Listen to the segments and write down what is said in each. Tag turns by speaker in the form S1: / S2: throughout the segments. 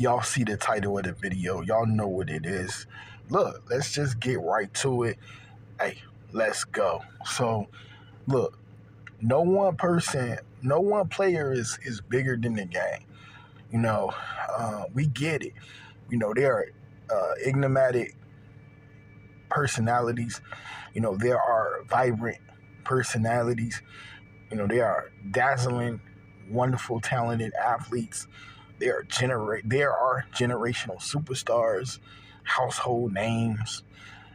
S1: Y'all see the title of the video. Y'all know what it is. Look, let's just get right to it. Hey, let's go. So, look, no one player is bigger than the game. You know, we get it. You know, there are enigmatic personalities. You know, there are vibrant personalities. You know, there are dazzling, wonderful, talented athletes. There are generational superstars, household names.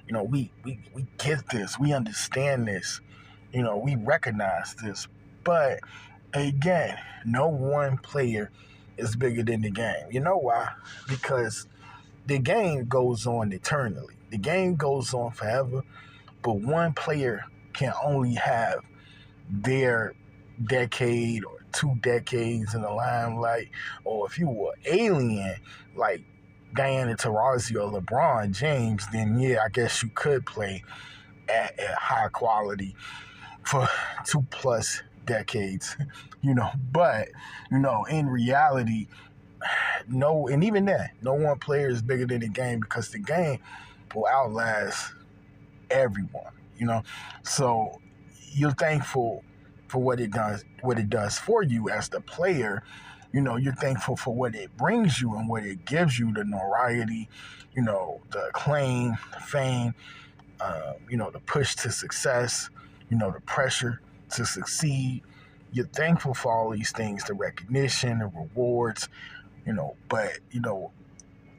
S1: You know, we get this. We understand this. You know, we recognize this. But again, no one player is bigger than the game. You know why? Because the game goes on eternally. The game goes on forever, but one player can only have their decade or 2 decades in the limelight. Or if you were alien like Diana Taurasi or LeBron James, then yeah, I guess you could play at high quality for 2+ decades, But, in reality, no, and even then, no one player is bigger than the game because the game will outlast everyone. So you're thankful for what it does for you as the player. You're thankful for what it brings you and what it gives you, the notoriety, the acclaim, the fame, the push to success, the pressure to succeed. You're thankful for all these things, the recognition, the rewards, but,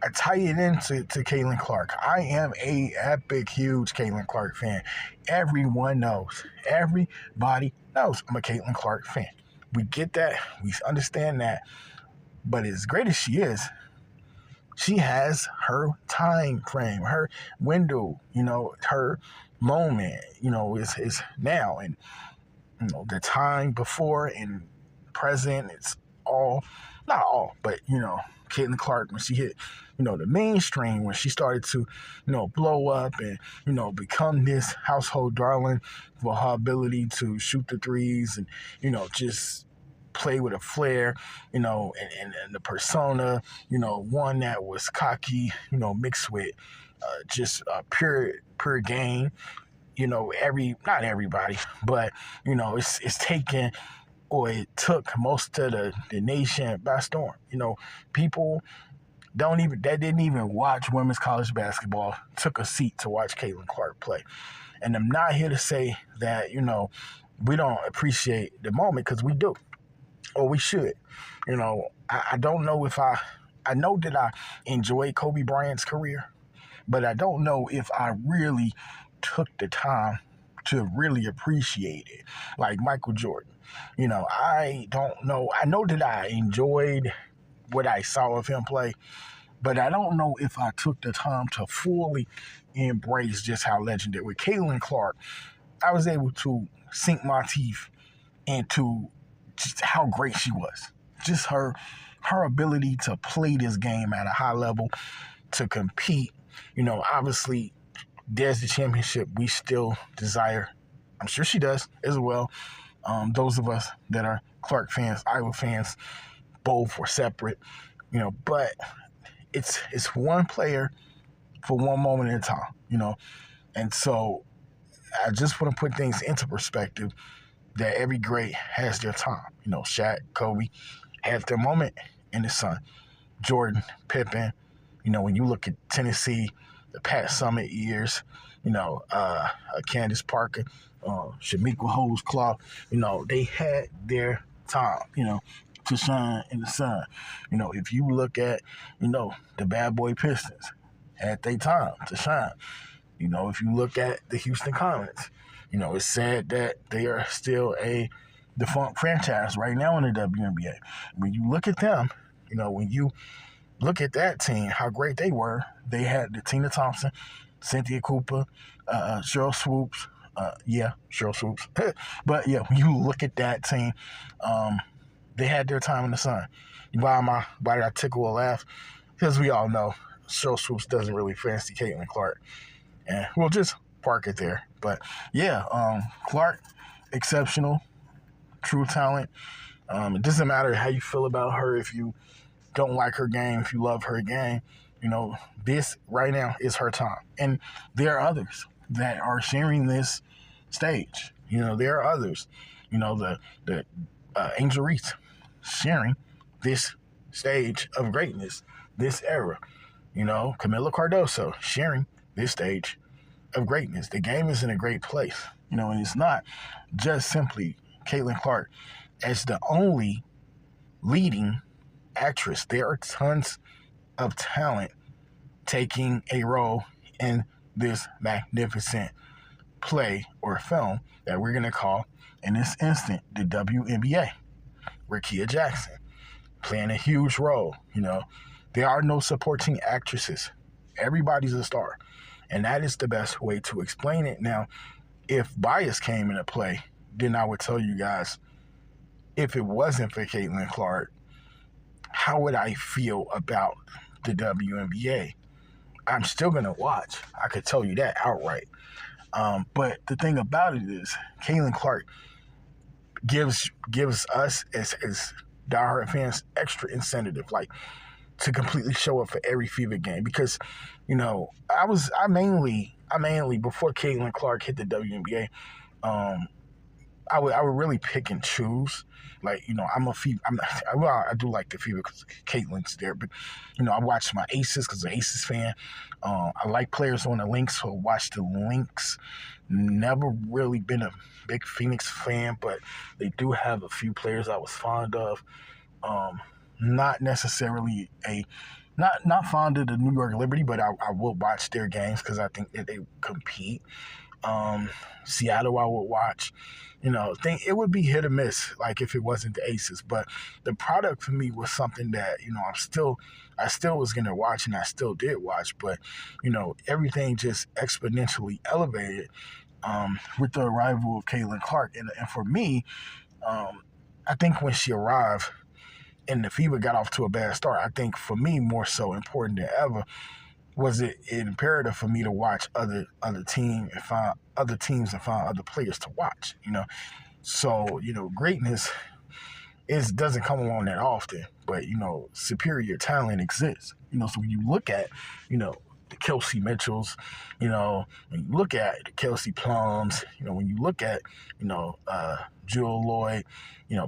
S1: I tie it into Caitlin Clark. I am a epic, huge Caitlin Clark fan. Everyone knows. Everybody knows I'm a Caitlin Clark fan. We get that. We understand that. But as great as she is, she has her time frame, her window, her moment, is now. And, the time before and present, it's all, not all, but, Caitlin Clark, when she hit, the mainstream, when she started to, blow up and, become this household darling for her ability to shoot the threes and, just play with a flair, and the persona, one that was cocky, mixed with just pure game. Not everybody, but, it's taken, or it took most of the nation by storm. People that didn't even watch women's college basketball took a seat to watch Caitlin Clark play. And I'm not here to say that, we don't appreciate the moment, because we do, or we should. I don't know if I know that I enjoyed Kobe Bryant's career, but I don't know if I really took the time to really appreciate it, like Michael Jordan. I don't know. I know that I enjoyed what I saw of him play, but I don't know if I took the time to fully embrace just how legendary. With Caitlin Clark, I was able to sink my teeth into just how great she was. Just her ability to play this game at a high level, to compete. Obviously, there's the championship we still desire. I'm sure she does as well. Those of us that are Clark fans, Iowa fans, both were separate, but it's one player for one moment in time, and so I just want to put things into perspective that every great has their time. Shaq, Kobe had their moment in the sun. Jordan, Pippen, when you look at Tennessee, the Pat Summitt years, Candace Parker, Shamika Holmes-Clark, they had their time, to shine in the sun. If you look at, the Bad Boy Pistons, had their time to shine. If you look at the Houston Comets, it's sad that they are still a defunct franchise right now in the WNBA. When you look at them, when you look at that team, how great they were. They had the Tina Thompson, Cynthia Cooper, Cheryl Swoops. Cheryl Swoops. But yeah, when you look at that team, they had their time in the sun. Why did I tickle a laugh? Because we all know Cheryl Swoops doesn't really fancy Caitlin Clark. And we'll just park it there. But yeah, Clark, exceptional, true talent. It doesn't matter how you feel about her, if you don't like her game, if you love her game, this right now is her time. And there are others that are sharing this stage. There are others. The Angel Reese sharing this stage of greatness, this era. Camila Cardoso sharing this stage of greatness. The game is in a great place. And it's not just simply Caitlin Clark as the only leading actress. There are tons of talent taking a role in this magnificent play or film that we're going to call, in this instant, the WNBA. Rakia Jackson playing a huge role. There are no supporting actresses. Everybody's a star. And that is the best way to explain it. Now, if bias came into play, then I would tell you guys, if it wasn't for Caitlin Clark, how would I feel about the WNBA? I'm still going to watch. I could tell you that outright. But the thing about it is, Caitlin Clark gives us as diehard fans extra incentive, to completely show up for every Fever game. Because, I mainly before Caitlin Clark hit the WNBA, I would really pick and choose. I'm a Fever. I do like the Fever because Caitlin's there, but I watch my Aces because I'm an Aces fan. I like players on the Lynx, so I watch the Lynx. Never really been a big Phoenix fan, but they do have a few players I was fond of. Not necessarily not fond of the New York Liberty, but I will watch their games because I think that they compete. Seattle I would watch. It would be hit or miss, if it wasn't the Aces. But the product for me was something that, I still was going to watch, and I still did watch. But, everything just exponentially elevated with the arrival of Caitlin Clark. And for me, I think when she arrived and the Fever got off to a bad start, I think for me, more so important than ever, was it imperative for me to watch other teams and find other players to watch, So, greatness doesn't come along that often, but, superior talent exists. So when you look at, the Kelsey Mitchells, when you look at the Kelsey Plums, when you look at, Jewel Lloyd,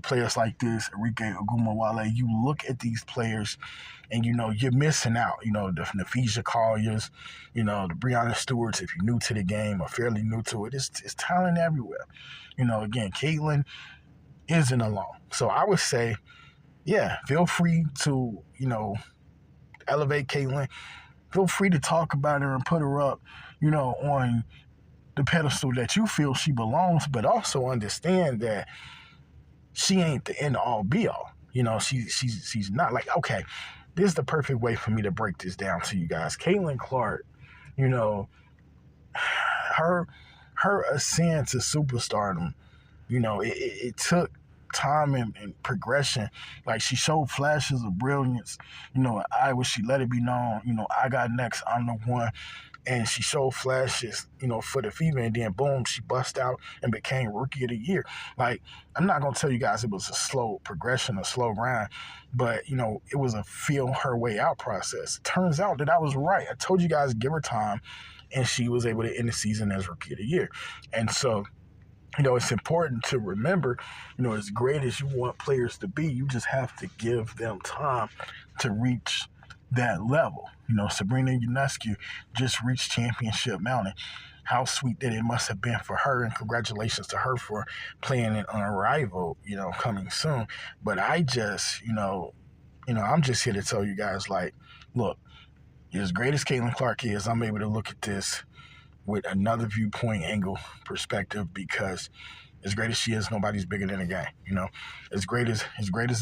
S1: players like this, Enrique Ogumawale, you look at these players and, you're missing out, the Nafisha Colliers, the Breonna Stewarts, if you're new to the game or fairly new to it, it's talent everywhere. Again, Caitlin isn't alone. So I would say, yeah, feel free to, elevate Caitlin. Feel free to talk about her and put her up, on the pedestal that you feel she belongs, but also understand that she ain't the end all be all. She's not okay. This is the perfect way for me to break this down to you guys. Caitlin Clark, her ascent to superstardom, it took time and progression. She showed flashes of brilliance. She let it be known, I got next, I'm the one. And she showed flashes, for the Fever, and then boom, she bust out and became Rookie of the Year. I'm not going to tell you guys it was a slow progression, a slow grind, but, it was a feel her way out process. Turns out that I was right. I told you guys, give her time, and she was able to end the season as Rookie of the Year. And so, it's important to remember, as great as you want players to be, you just have to give them time to reach that level. Sabrina Ionescu just reached championship mountain. How sweet that it must have been for her, and congratulations to her for playing in Unrivaled, coming soon. But I just, I'm just here to tell you guys, look, as great as Caitlin Clark is, I'm able to look at this with another viewpoint, angle, perspective, because as great as she is, nobody's bigger than the game. As great as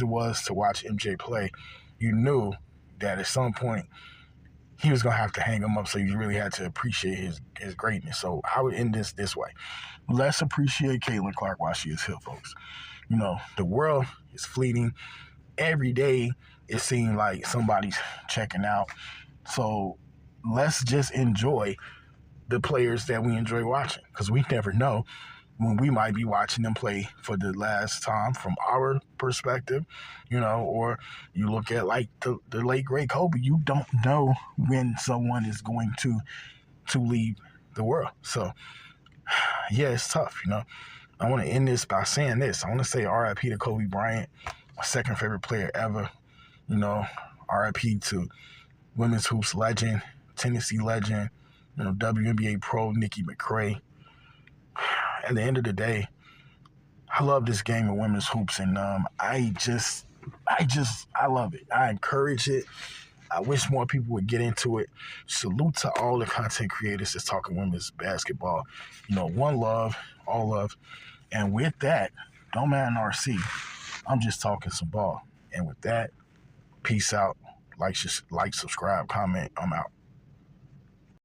S1: it was to watch MJ play, you knew that at some point he was gonna have to hang him up, so you really had to appreciate his greatness. So I would end this way: let's appreciate Caitlin Clark while she is here, folks. The world is fleeting. Every day it seems like somebody's checking out. So let's just enjoy the players that we enjoy watching, because we never know when we might be watching them play for the last time from our perspective, or you look at like the late great Kobe, you don't know when someone is going to leave the world. So yeah, it's tough. I want to end this by saying this. I want to say RIP to Kobe Bryant, my second favorite player ever. RIP to women's hoops legend, Tennessee legend, WNBA pro Nikki McCray. At the end of the day, I love this game of women's hoops, and I love it. I encourage it. I wish more people would get into it. Salute to all the content creators that's talking women's basketball. One love, all love. And with that, don't man RC. I'm just talking some ball. And with that, peace out. Like, subscribe, comment. I'm out.